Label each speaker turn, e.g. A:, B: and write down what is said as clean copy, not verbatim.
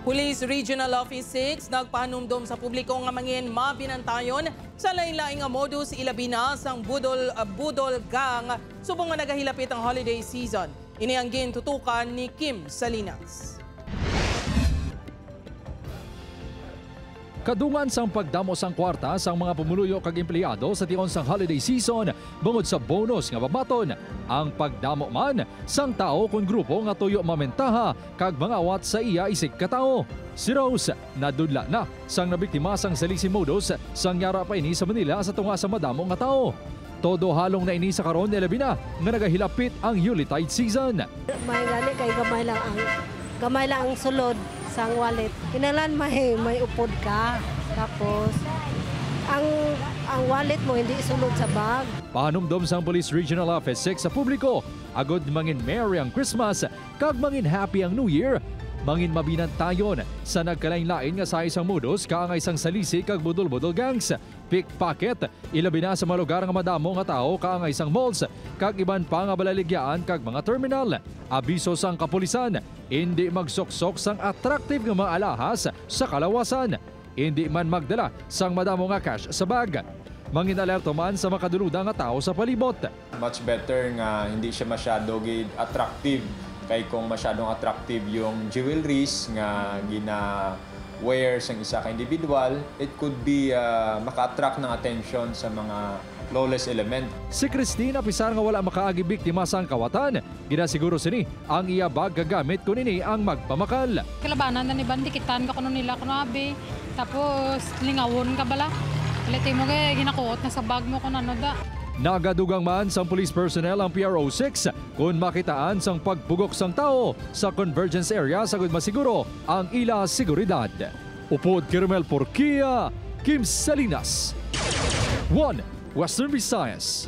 A: Police Regional Office 6 nagpahanumdom sa publiko nga mangin mabinantayon sa lain-laing nga modus ilabi na sang budol gang subong nga nagahilapit ang holiday season. Ini ang gintutukan ni Kim Salinas.
B: Kadungan sang pagdamo sang kwarta sang mga pumuluyo kag empleyado sa tion sang holiday season bungod sa bonus nga babaton. Ang pagdamo man sang tao kung grupo nga tuyo mamentaha kag mga awat sa iya isig katao. Si Rose nadudla na sang nabiktima sang salisi modus sang yara pa ini sa Manila sa tunga sa madamo nga tao. Todo halong na ini sa karon ilabi na nga nagahilapit ang Yuletide season.
C: May gani kay gamay lang ang sulod sang wallet. Kinalan may upod ka. Tapos ang wallet mo hindi sulod sa bag.
B: Pahanumdom sang Police Regional Office 6 sa publiko, agod mangin Merry ang Christmas, kag mangin Happy ang New Year. Mangin mabinantayon sa nagkalain-lain nga sa isang modus kaangay isang salisi kag budol-budol gangs. Pickpocket, ilabi na sa mga lugar nga madamo nga tao kaangay isang malls kag iban pa nga balaligyaan kag mga terminal. Abiso sang kapulisan, hindi magsoksok sang attractive nga mga alahas sa kalawasan. Hindi man magdala sang madamo nga cash sa bag. Mangin alerto man sa makaduluda nga tao sa palibot.
D: Much better nga hindi siya masyado attractive. Kay kung masyadong attractive yung jewelries nga gina-wear sa isa ka individual, it could be maka-attract ng attention sa mga lawless element.
B: Si Christine apisar nga wala makaagi biktima sang kawatan, ginasiguro sini ang iya bag gagamit kunini ang magpamakal.
E: Kalabanan na ni Bandi, kitaan ka kuno nila kuno abi. Tapos lingawon ka bala. Liti mo kay ginakuot na sa bag mo kuno ano da.
B: Nagadugang man sang police personnel ang PRO6 kung makitaan sang pagpugok sang tao sa convergence area sagud masiguro ang ila seguridad. Upod Kirmel Porquia, Kim Salinas, 1 Western Visayas.